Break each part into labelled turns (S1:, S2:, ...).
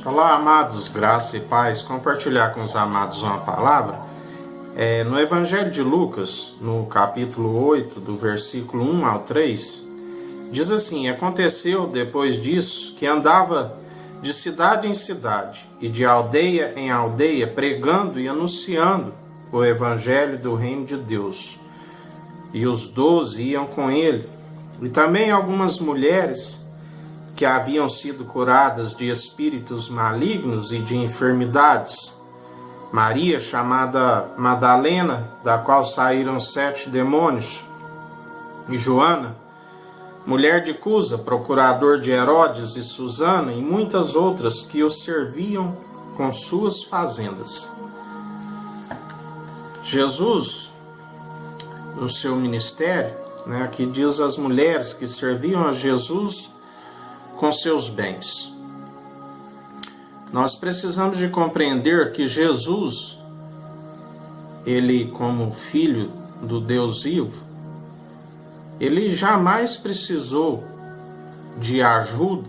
S1: Olá, amados, graça e paz. Compartilhar com os amados uma palavra. No Evangelho de Lucas, no capítulo 8, do versículo 1 ao 3, diz assim: Aconteceu depois disso que andava de cidade em cidade e de aldeia em aldeia, pregando e anunciando o Evangelho do Reino de Deus. E os 12 iam com ele, e também algumas mulheres que haviam sido curadas de espíritos malignos e de enfermidades. Maria, chamada Madalena, da qual saíram 7 demônios, e Joana, mulher de Cusa, procurador de Herodes, e Susana, e muitas outras que o serviam com suas fazendas. Jesus, no seu ministério, aqui diz as mulheres que serviam a Jesus com seus bens. Nós precisamos de compreender que Jesus, ele como filho do Deus vivo, ele jamais precisou de ajuda,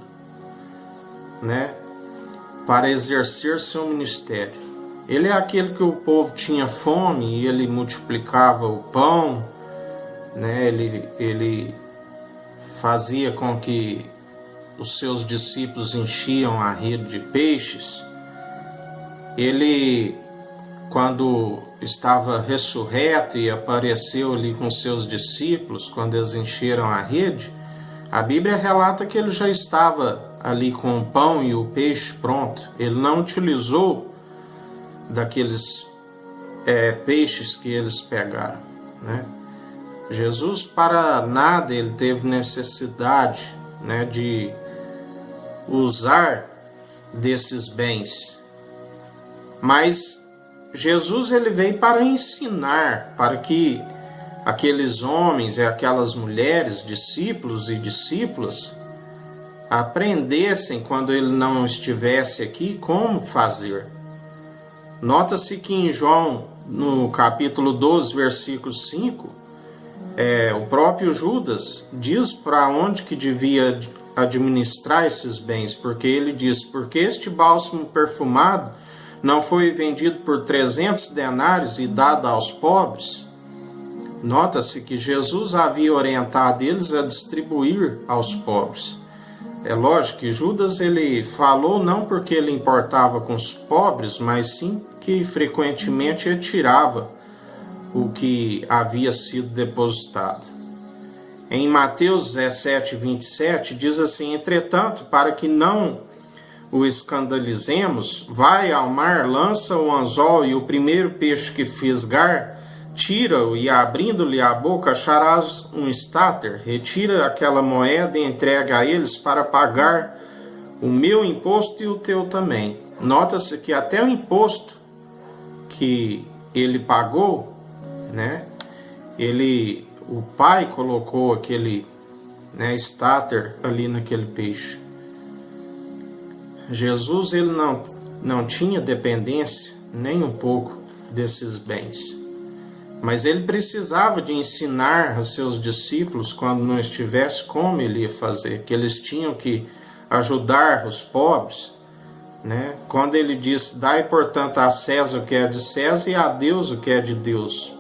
S1: para exercer seu ministério. Ele é aquele que o povo tinha fome e ele multiplicava o pão, ele fazia com que os seus discípulos enchiam a rede de peixes. Ele, quando estava ressurreto e apareceu ali com seus discípulos, quando eles encheram a rede, a Bíblia relata que ele já estava ali com o pão e o peixe pronto. Ele não utilizou daqueles peixes que eles pegaram, Jesus, para nada ele teve necessidade de usar desses bens. Mas Jesus, ele veio para ensinar, para que aqueles homens e aquelas mulheres, discípulos e discípulas, aprendessem, quando ele não estivesse aqui, como fazer. Nota-se que em João, no capítulo 12, versículo 5, o próprio Judas diz para onde que devia administrar esses bens, porque ele diz: porque este bálsamo perfumado não foi vendido por 300 denários e dado aos pobres. Nota-se que Jesus havia orientado eles a distribuir aos pobres. É lógico que Judas, ele falou não porque ele importava com os pobres, mas sim que frequentemente retirava o que havia sido depositado. Em Mateus 17, 27, diz assim: entretanto, para que não o escandalizemos, vai ao mar, lança o anzol, e o primeiro peixe que fisgar, tira-o, e abrindo-lhe a boca acharás um estáter. Retira aquela moeda e entrega a eles para pagar o meu imposto e o teu também. Nota-se que até o imposto que ele pagou, o pai colocou aquele estáter ali naquele peixe. Jesus, ele não tinha dependência nem um pouco desses bens, mas ele precisava de ensinar a seus discípulos, quando não estivesse, como ele ia fazer, que eles tinham que ajudar os pobres, quando ele disse: dai portanto a César o que é de César e a Deus o que é de Deus.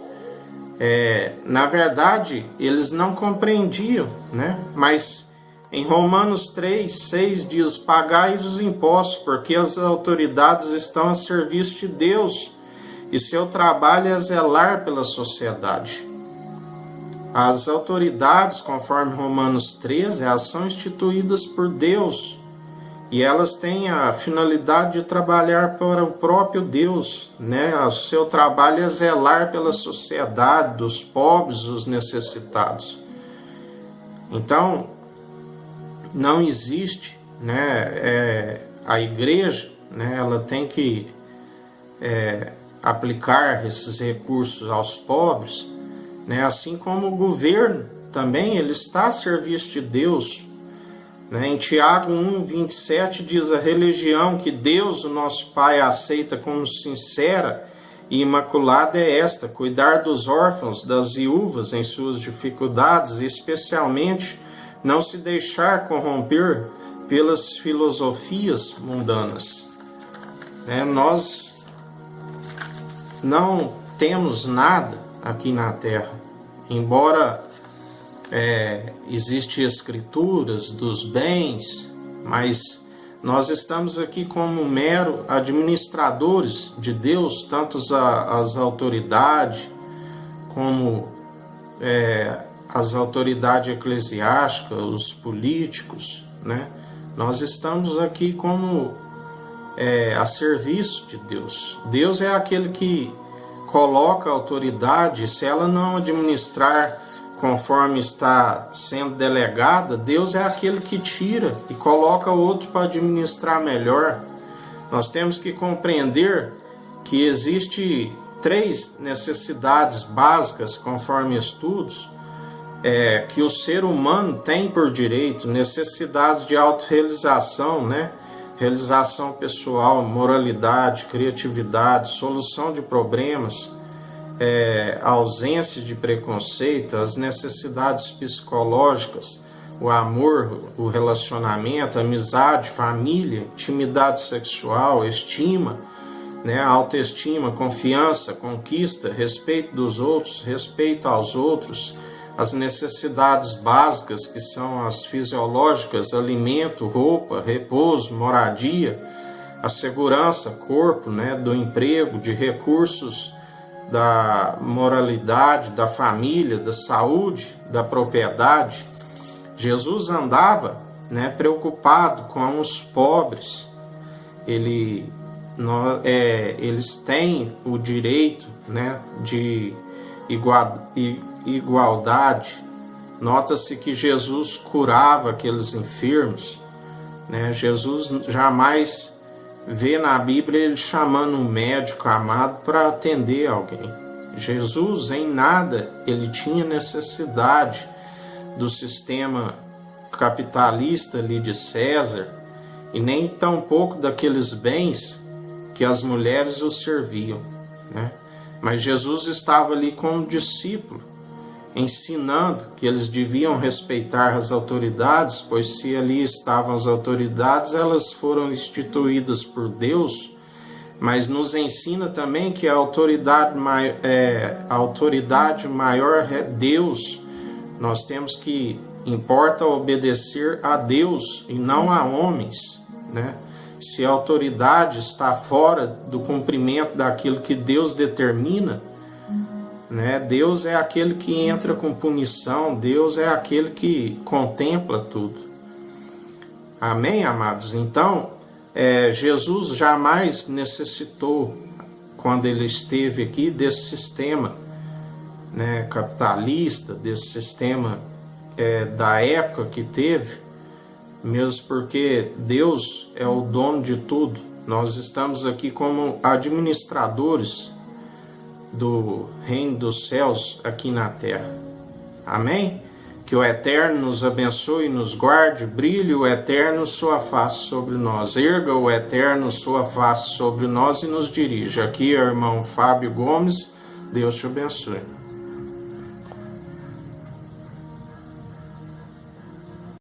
S1: Na verdade, eles não compreendiam, mas em Romanos 3, 6 diz: pagai os impostos, porque as autoridades estão a serviço de Deus e seu trabalho é zelar pela sociedade. As autoridades, conforme Romanos 13, elas são instituídas por Deus e elas têm a finalidade de trabalhar para o próprio Deus, O seu trabalho é zelar pela sociedade, dos pobres, dos necessitados. Então, não existe, a igreja, ela tem que aplicar esses recursos aos pobres, assim como o governo também, ele está a serviço de Deus. Em Tiago 1, 27 diz: a religião que Deus, o nosso Pai, aceita como sincera e imaculada é esta: cuidar dos órfãos, das viúvas em suas dificuldades, e especialmente não se deixar corromper pelas filosofias mundanas. Nós não temos nada aqui na Terra, embora existem escrituras dos bens, mas nós estamos aqui como mero administradores de Deus, tanto as autoridades como as autoridades eclesiásticas, os políticos, Nós estamos aqui como a serviço de Deus. Deus é aquele que coloca a autoridade. Se ela não administrar conforme está sendo delegada, Deus é aquele que tira e coloca outro para administrar melhor. Nós temos que compreender que existe 3 necessidades básicas, conforme estudos, que o ser humano tem por direito: necessidades de autorrealização, realização pessoal, moralidade, criatividade, solução de problemas, ausência de preconceito, as necessidades psicológicas, o amor, o relacionamento, amizade, família, intimidade sexual, estima, autoestima, confiança, conquista, respeito dos outros, respeito aos outros, as necessidades básicas, que são as fisiológicas: alimento, roupa, repouso, moradia, a segurança, corpo, do emprego, de recursos, da moralidade, da família, da saúde, da propriedade. Jesus andava, preocupado com os pobres. Eles têm o direito, de igualdade. Nota-se que Jesus curava aqueles enfermos, Jesus jamais vê na Bíblia ele chamando um médico amado para atender alguém. Jesus, em nada, ele tinha necessidade do sistema capitalista ali de César, e nem tampouco daqueles bens que as mulheres o serviam, Mas Jesus estava ali como discípulo, ensinando que eles deviam respeitar as autoridades, pois se ali estavam as autoridades, elas foram instituídas por Deus. Mas nos ensina também que a autoridade maior é Deus. Nós temos que, importa obedecer a Deus e não a homens, Se a autoridade está fora do cumprimento daquilo que Deus determina, Deus é aquele que entra com punição, Deus é aquele que contempla tudo. Amém, amados? Então, Jesus jamais necessitou, quando ele esteve aqui, desse sistema capitalista, desse sistema da época que teve, mesmo porque Deus é o dono de tudo. Nós estamos aqui como administradores do reino dos céus aqui na terra. Amém? Que o Eterno nos abençoe e nos guarde. Brilhe o Eterno sua face sobre nós. Erga o Eterno sua face sobre nós e nos dirija. Aqui é o irmão Fábio Gomes. Deus te abençoe.